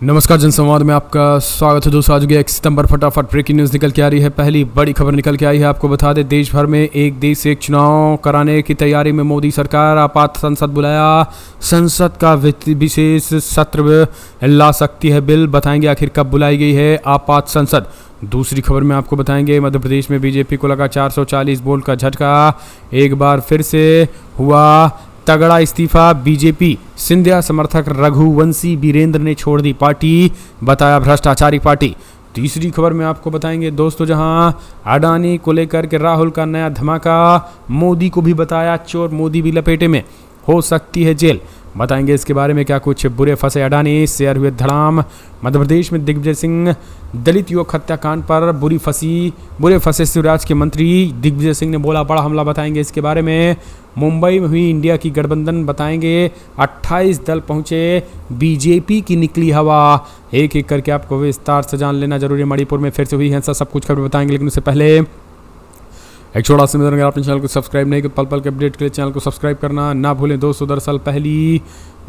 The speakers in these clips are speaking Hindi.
नमस्कार जनसंवाद में आपका स्वागत है दोस्तों। आज 1 सितंबर फटाफट ब्रेकिंग न्यूज़ निकल के आ रही है। पहली बड़ी खबर निकल के आई है। आपको बता दें, देश भर में एक देश एक चुनाव कराने की तैयारी में मोदी सरकार। आपात संसद बुलाया, संसद का विशेष सत्र ला सकती है बिल। बताएंगे आखिर कब बुलाई गई है आपात संसद। दूसरी खबर में आपको बताएंगे, मध्य प्रदेश में बीजेपी को लगा 440 वोट का झटका। एक बार फिर से हुआ तगड़ा इस्तीफा। बीजेपी सिंधिया समर्थक रघुवंशी वीरेंद्र ने छोड़ दी पार्टी, बताया भ्रष्टाचारी पार्टी। तीसरी खबर में आपको बताएंगे दोस्तों, जहां अडानी को लेकर के राहुल का नया धमाका। मोदी को भी बताया चोर, मोदी भी लपेटे में, हो सकती है जेल। बताएंगे इसके बारे में क्या कुछ। बुरे फंसे अडानी, शेयर हुए धड़ाम। मध्य प्रदेश में दिग्विजय सिंह दलित युवक हत्याकांड पर बुरे फंसे शिवराज के मंत्री दिग्विजय सिंह ने बोला बड़ा हमला। बताएंगे इसके बारे में। मुंबई में हुई इंडिया की गठबंधन, बताएंगे 28 दल पहुंचे, बीजेपी की निकली हवा। एक एक करके आपको विस्तार से जान लेना जरूरी है। मणिपुर में फिर से हुई हिंसा, सब कुछ खबर बताएंगे, लेकिन उससे पहले एक छोटा सा निवेदन, अगर आपने चैनल को सब्सक्राइब नहीं किया, पल पल के अपडेट के लिए चैनल को सब्सक्राइब करना ना भूलें दोस्तों। दरअसल पहली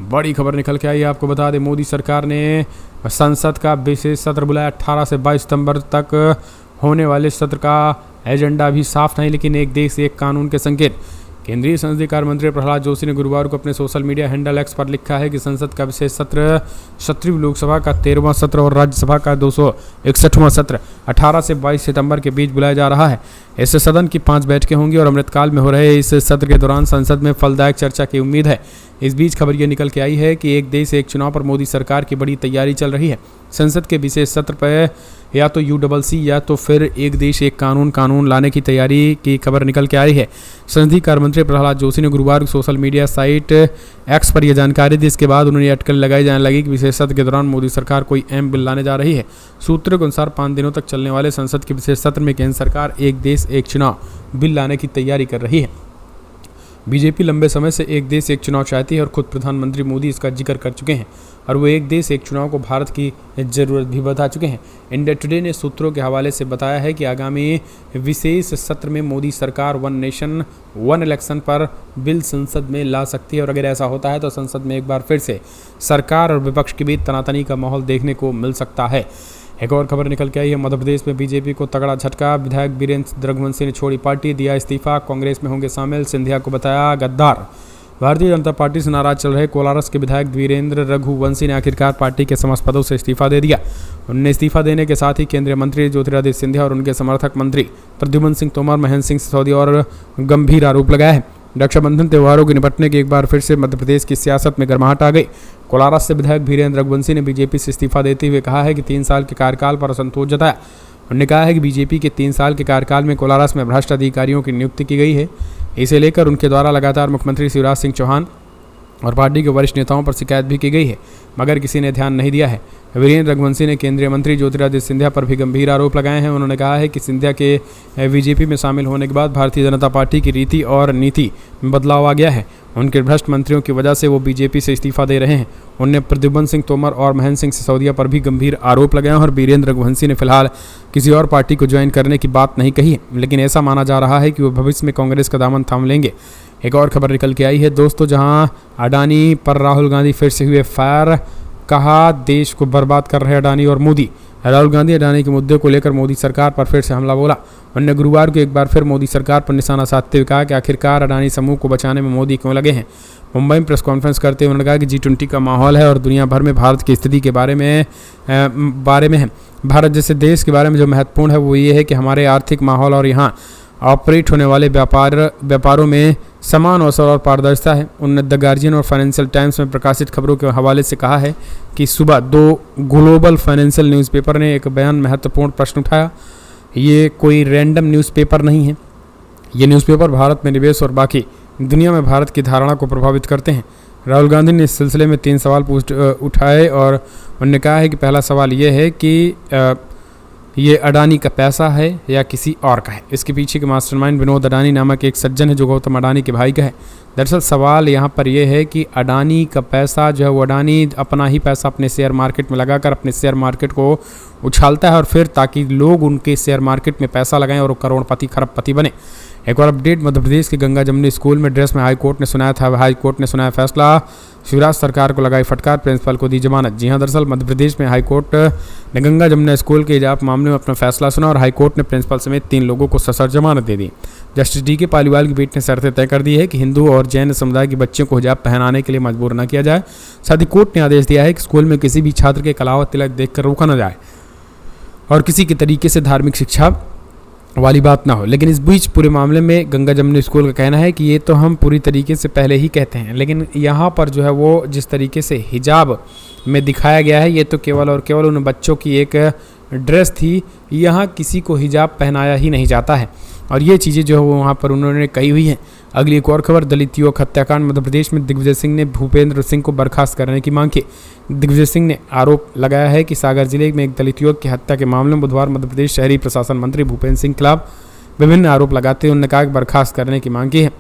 बड़ी खबर निकल के आई है। आपको बता दें, मोदी सरकार ने संसद का विशेष सत्र बुलाया। 18 से 22 सितंबर तक होने वाले सत्र का एजेंडा भी साफ नहीं, लेकिन एक देश एक कानून के संकेत। केंद्रीय संसदीय कार्य मंत्री प्रहलाद जोशी ने गुरुवार को अपने सोशल मीडिया हैंडल एक्स पर लिखा है कि संसद का विशेष सत्र 17वीं लोकसभा का 13वां सत्र और राज्यसभा का 261वां सत्र 18 से 22 सितंबर के बीच बुलाया जा रहा है। इससे सदन की 5 बैठकें होंगी और अमृतकाल में हो रहे इस सत्र के दौरान संसद में फलदायक चर्चा की उम्मीद है। इस बीच खबर ये निकल के आई है कि एक देश एक चुनाव पर मोदी सरकार की बड़ी तैयारी चल रही है। संसद के विशेष सत्र पर या तो UCC या तो फिर एक देश एक कानून लाने की तैयारी की खबर निकल के आई है। संसदीय कार्य मंत्री प्रहलाद जोशी ने गुरुवार को सोशल मीडिया साइट एक्स पर यह जानकारी दी। इसके बाद उन्होंने अटकल लगाई जाने लगी कि विशेष सत्र के दौरान मोदी सरकार कोई अहम बिल लाने जा रही है। सूत्रों के अनुसार 5 दिनों तक चलने वाले संसद के विशेष सत्र में केंद्र सरकार एक देश एक चुनाव बिल लाने की तैयारी कर रही है। बीजेपी लंबे समय से एक देश एक चुनाव चाहती है और खुद प्रधानमंत्री मोदी इसका जिक्र कर चुके हैं और वो एक देश एक चुनाव को भारत की ज़रूरत भी बता चुके हैं। इंडिया टुडे ने सूत्रों के हवाले से बताया है कि आगामी विशेष सत्र में मोदी सरकार वन नेशन वन इलेक्शन पर बिल संसद में ला सकती है और अगर ऐसा होता है तो संसद में एक बार फिर से सरकार और विपक्ष के बीच तनातनी का माहौल देखने को मिल सकता है। एक और खबर निकल के आई है। मध्य प्रदेश में बीजेपी को तगड़ा झटका। विधायक वीरेंद्र रघुवंशी ने छोड़ी पार्टी, दिया इस्तीफा। कांग्रेस में होंगे शामिल, सिंधिया को बताया गद्दार। भारतीय जनता पार्टी से नाराज चल रहे कोलारस के विधायक वीरेंद्र रघुवंशी ने आखिरकार पार्टी के समस्त पदों से इस्तीफा दे दिया। उन्होंने इस्तीफा देने के साथ ही केंद्रीय मंत्री ज्योतिरादित्य सिंधिया और उनके समर्थक मंत्री प्रद्युम्न सिंह तोमर, महेंद्र सिंह सिसोदिया और गंभीर आरोप लगाया है। रक्षाबंधन त्योहारों के निपटने के एक बार फिर से मध्य प्रदेश की सियासत में गर्माहट आ गई। कोलारस से विधायक वीरेंद्र रघुवंशी ने बीजेपी से इस्तीफा देते हुए कहा है कि 3 साल के कार्यकाल पर असंतोष जताया। उन्होंने कहा है कि बीजेपी के 3 साल के कार्यकाल में कोलारस में भ्रष्ट अधिकारियों की नियुक्ति की गई है। इसे लेकर उनके द्वारा लगातार मुख्यमंत्री शिवराज सिंह चौहान और पार्टी के वरिष्ठ नेताओं पर शिकायत भी की गई है, मगर किसी ने ध्यान नहीं दिया है। वीरेंद्र रघुवंशी ने केंद्रीय मंत्री ज्योतिरादित्य सिंधिया पर भी गंभीर आरोप लगाए हैं। उन्होंने कहा है कि सिंधिया के बीजेपी में शामिल होने के बाद भारतीय जनता पार्टी की रीति और नीति में बदलाव आ गया है। उनके भ्रष्ट मंत्रियों की वजह से वो बीजेपी से इस्तीफा दे रहे हैं। उन्होंने प्रद्युम्न सिंह तोमर और महेंद्र सिंह सिसोदिया पर भी गंभीर आरोप लगाए और वीरेंद्र रघुवंशी ने फिलहाल किसी और पार्टी को ज्वाइन करने की बात नहीं कही है, लेकिन ऐसा माना जा रहा है कि वो भविष्य में कांग्रेस का दामन थाम लेंगे। एक और खबर निकल के आई है दोस्तों, जहां अडानी पर राहुल गांधी फिर से हुए फायर। कहा देश को बर्बाद कर रहे अडानी और मोदी। राहुल गांधी अडानी के मुद्दे को लेकर मोदी सरकार पर फिर से हमला बोला। उन्होंने गुरुवार को एक बार फिर मोदी सरकार पर निशाना साधते हुए कहा कि आखिरकार अडानी समूह को बचाने में मोदी क्यों लगे हैं। मुंबई में प्रेस कॉन्फ्रेंस करते हुए उन्होंने कहा कि G20 का माहौल है और दुनिया भर में भारत की स्थिति के बारे में है। भारत जैसे देश के बारे में जो महत्वपूर्ण है वो ये है कि हमारे आर्थिक माहौल और यहाँ ऑपरेट होने वाले व्यापारों में समान अवसर और पारदर्शिता है। उन्होंने द गार्जियन और फाइनेंशियल टाइम्स में प्रकाशित खबरों के हवाले से कहा है कि सुबह 2 ग्लोबल फाइनेंशियल न्यूज़पेपर ने एक बयान महत्वपूर्ण प्रश्न उठाया। ये कोई रैंडम न्यूज़पेपर नहीं है, ये न्यूज़पेपर भारत में निवेश और बाकी दुनिया में भारत की धारणा को प्रभावित करते हैं। राहुल गांधी ने इस सिलसिले में 3 सवाल उठाए और उन्होंने कहा है कि पहला सवाल ये है कि ये अडानी का पैसा है या किसी और का है। इसके पीछे के मास्टरमाइंड विनोद अडानी नामक एक सज्जन है जो गौतम अडानी के भाई का है। दरअसल सवाल यहाँ पर यह है कि अडानी का पैसा जो है वो अडानी अपना ही पैसा अपने शेयर मार्केट में लगाकर अपने शेयर मार्केट को उछालता है और फिर ताकि लोग उनके शेयर मार्केट में पैसा लगाएं और करोड़पति खरबपति बने। एक और अपडेट, मध्य प्रदेश के गंगा जमुनी स्कूल में ड्रेस में हाई कोर्ट ने सुनाया फैसला, शिवराज सरकार को लगाई फटकार, प्रिंसिपल को दी जमानत। जी हां, दरअसल मध्य प्रदेश में हाई कोर्ट ने गंगा जमुना स्कूल के हिजाब मामले में अपना फैसला सुना और हाई कोर्ट ने प्रिंसिपल समेत 3 लोगों को सशर्त जमानत दे दी। जस्टिस डी के पालीवाल की पीठ ने शर्तें तय कर दी है कि हिंदू और जैन समुदाय के बच्चों को हिजाब पहनाने के लिए मजबूर न किया जाए। साथ ही कोर्ट ने आदेश दिया है कि स्कूल में किसी भी छात्र के कलावा तिलक देखकर रोका न जाए और किसी के तरीके से धार्मिक शिक्षा वाली बात ना हो। लेकिन इस बीच पूरे मामले में गंगा जमुनी स्कूल का कहना है कि ये तो हम पूरी तरीके से पहले ही कहते हैं, लेकिन यहाँ पर जो है वो जिस तरीके से हिजाब में दिखाया गया है ये तो केवल और केवल उन बच्चों की एक ड्रेस थी, यहाँ किसी को हिजाब पहनाया ही नहीं जाता है और ये चीज़ें जो है वो वहाँ पर उन्होंने कही हुई हैं। अगली एक और खबर, दलित युवक हत्याकांड, मध्य प्रदेश में दिग्विजय सिंह ने भूपेंद्र सिंह को बर्खास्त करने की मांग की। दिग्विजय सिंह ने आरोप लगाया है कि सागर जिले में एक दलित युवक की हत्या के मामले में बुधवार मध्य प्रदेश शहरी प्रशासन मंत्री भूपेंद्र सिंह के खिलाफ विभिन्न आरोप लगाते हुए उन्होंने कहा कि बर्खास्त करने की मांग की है।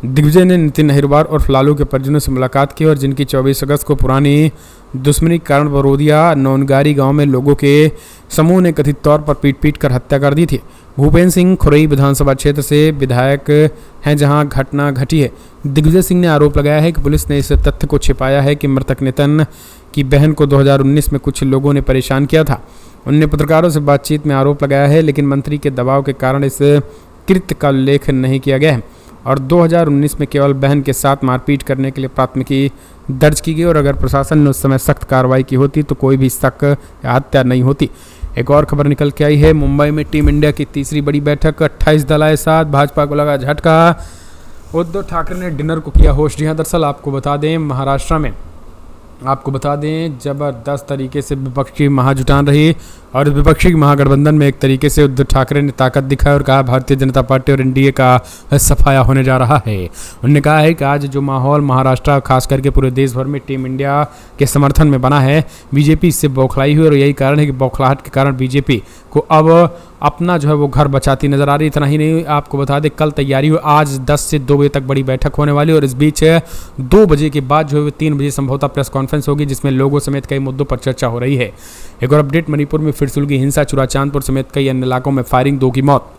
दिग्विजय ने नितिन अहिरवार और फलालू के परिजनों से मुलाकात की और जिनकी 24 अगस्त को पुरानी दुश्मनी के कारण बरोदिया नौनगारी गांव में लोगों के समूह ने कथित तौर पर पीट कर हत्या कर दी थी। भूपेंद्र सिंह खुरई विधानसभा क्षेत्र से विधायक हैं जहां घटना घटी है। दिग्विजय सिंह ने आरोप लगाया है कि पुलिस ने इस तथ्य को छिपाया है कि मृतक नितिन की बहन को 2019 में कुछ लोगों ने परेशान किया था। उन्होंने पत्रकारों से बातचीत में आरोप लगाया है, लेकिन मंत्री के दबाव के कारण इस कृत्य का उल्लेख नहीं किया गया है और 2019 में केवल बहन के साथ मारपीट करने के लिए प्राथमिकी दर्ज की गई और अगर प्रशासन ने उस समय सख्त कार्रवाई की होती तो कोई भी शक या हत्या नहीं होती। एक और खबर निकल के आई है, मुंबई में टीम इंडिया की तीसरी बड़ी बैठक, 28 दल आए साथ, भाजपा को लगा झटका, उद्धव ठाकरे ने डिनर को किया होस्ट। जी हाँ, दरअसल आपको बता दें महाराष्ट्र में जबरदस्त तरीके से विपक्षी महाजुटान रही और विपक्षी महागठबंधन में एक तरीके से उद्धव ठाकरे ने ताकत दिखाई और कहा भारतीय जनता पार्टी और एनडीए का सफाया होने जा रहा है। उन्होंने कहा है कि आज जो माहौल महाराष्ट्र खास करके पूरे देश भर में टीम इंडिया के समर्थन में बना है, बीजेपी इससे बौखलाई हुई और यही कारण है कि बौखलाहट के कारण बीजेपी को अब अपना जो है वो घर बचाती नजर आ रही। इतना ही नहीं, आपको बता दें कल तैयारी हो, आज 10 से 2 बजे तक बड़ी बैठक होने वाली और इस बीच 2 बजे के बाद जो है 3 बजे संभवतः प्रेस कॉन्फ्रेंस होगी जिसमें लोगों समेत कई मुद्दों पर चर्चा हो रही है। एक और अपडेट, मणिपुर में फिर सुलगी हिंसा, चुराचांदपुर समेत कई अन्य इलाकों में फायरिंग, 2 की मौत।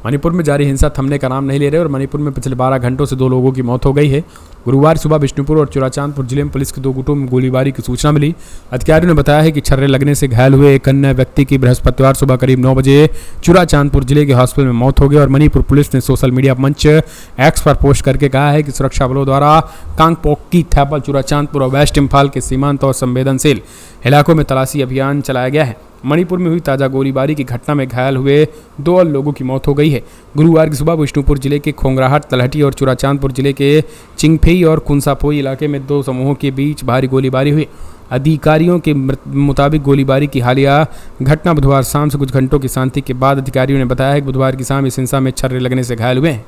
मणिपुर में जारी हिंसा थमने का नाम नहीं ले रहे और मणिपुर में पिछले 12 घंटों से 2 लोगों की मौत हो गई है। गुरुवार सुबह बिष्णुपुर और चुराचांदपुर जिले में पुलिस के 2 गुटों में गोलीबारी की सूचना मिली। अधिकारियों ने बताया है कि छर्रे लगने से घायल हुए एक अन्य व्यक्ति की बृहस्पतिवार सुबह करीब 9 बजे चुराचांदपुर जिले के हॉस्पिटल में मौत हो गई और मणिपुर पुलिस ने सोशल मीडिया मंच एक्स पर पोस्ट करके कहा है कि सुरक्षा बलों द्वारा कांगपोकी, थैपल, चुराचांदपुर और वेस्ट इम्फाल के सीमांत और संवेदनशील इलाकों में तलाशी अभियान चलाया गया है। मणिपुर में हुई ताज़ा गोलीबारी की घटना में घायल हुए 2 और लोगों की मौत हो गई है। गुरुवार की सुबह विष्णुपुर जिले के खोंगराहट, तलहटी और चुराचांदपुर जिले के चिंगफेई और कुंसापोई इलाके में 2 समूहों के बीच भारी गोलीबारी हुई। अधिकारियों के मुताबिक गोलीबारी की हालिया घटना बुधवार शाम से कुछ घंटों की शांति के बाद अधिकारियों ने बताया है कि बुधवार की शाम इस हिंसा में छर्रे लगने से घायल हुए हैं।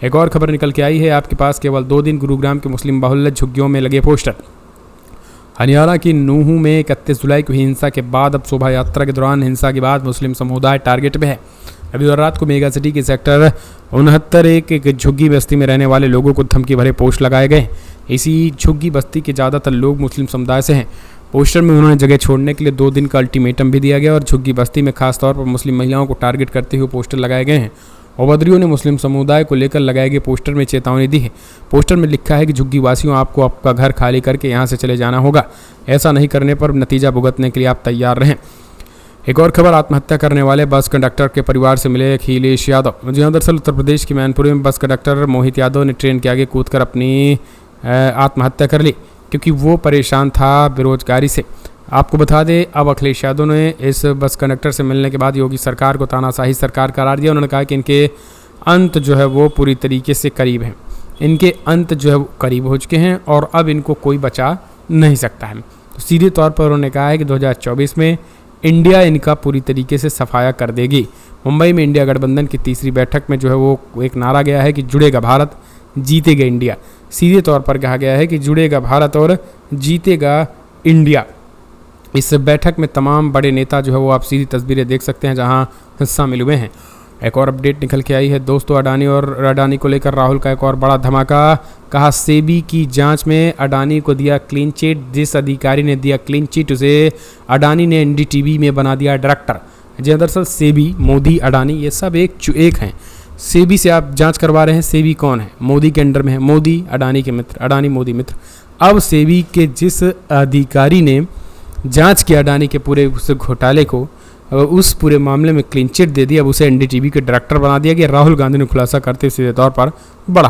एक और खबर निकल के आई है आपके पास, केवल 2 दिन गुरुग्राम के मुस्लिम बाहुल्य झुग्गियों में लगे पोस्टर। हरियाणा की नूहू में 31 जुलाई को हिंसा के बाद अब शोभा यात्रा के दौरान हिंसा के बाद मुस्लिम समुदाय टारगेट पे है। अभी और रात को मेगा सिटी के सेक्टर 69 एक झुग्गी बस्ती में रहने वाले लोगों को धमकी भरे पोस्ट लगाए गए। इसी झुग्गी बस्ती के ज़्यादातर लोग मुस्लिम समुदाय से हैं। पोस्टर में उन्होंने जगह छोड़ने के लिए 2 दिन का अल्टीमेटम भी दिया गया और झुग्गी बस्ती में खासतौर पर मुस्लिम महिलाओं को टारगेट करते हुए पोस्टर लगाए गए हैं। ओबद्रियों ने मुस्लिम समुदाय को लेकर लगाए गए पोस्टर में चेतावनी दी है। पोस्टर में लिखा है कि झुग्गी वासियों, आपको आपका घर खाली करके यहाँ से चले जाना होगा। ऐसा नहीं करने पर नतीजा भुगतने के लिए आप तैयार रहें। एक और खबर, आत्महत्या करने वाले बस कंडक्टर के परिवार से मिले अखिलेश यादव। जी हाँ, दरअसल उत्तर प्रदेश के मैनपुरी में बस कंडक्टर मोहित यादव ने ट्रेन के आगे कूदकर अपनी आत्महत्या कर ली क्योंकि वो परेशान था बेरोजगारी से। आपको बता दें अब अखिलेश यादव ने इस बस कंडक्टर से मिलने के बाद योगी सरकार को तानाशाही सरकार करार दिया। उन्होंने कहा कि इनके अंत जो है वो पूरी तरीके से करीब हैं, इनके अंत जो है वो करीब हो चुके हैं और अब इनको कोई बचा नहीं सकता है। तो सीधे तौर पर उन्होंने कहा है कि 2024 में इंडिया इनका पूरी तरीके से सफाया कर देगी। मुंबई में इंडिया गठबंधन की तीसरी बैठक में जो है वो एक नारा गया है कि जुड़ेगा भारत, जीतेगा इंडिया। सीधे तौर पर कहा गया है कि जुड़ेगा भारत और जीतेगा इंडिया। इस बैठक में तमाम बड़े नेता जो है वो आप सीधी तस्वीरें देख सकते हैं जहां हिस्सा मिले हुए हैं। एक और अपडेट निकल के आई है दोस्तों, अडानी को लेकर राहुल का एक और बड़ा धमाका। कहा सेबी की जांच में अडानी को दिया क्लीन चिट, जिस अधिकारी ने दिया क्लीन चिट उसे अडानी ने एनडीटीवी में बना दिया डायरेक्टर। जी दरअसल सेबी, मोदी, अडानी ये सब एक हैं। सेबी से आप जांच करवा रहे हैं, सेबी कौन है? मोदी के अंडर में है, मोदी अडानी के मित्र, अडानी मोदी मित्र। अब सेबी के जिस अधिकारी ने जांच किया अडानी के पूरे उस घोटाले को, उस पूरे मामले में क्लीन चिट दे दी, अब उसे एनडीटीवी के डायरेक्टर बना दिया गया। राहुल गांधी ने खुलासा करते सीधे तौर पर बड़ा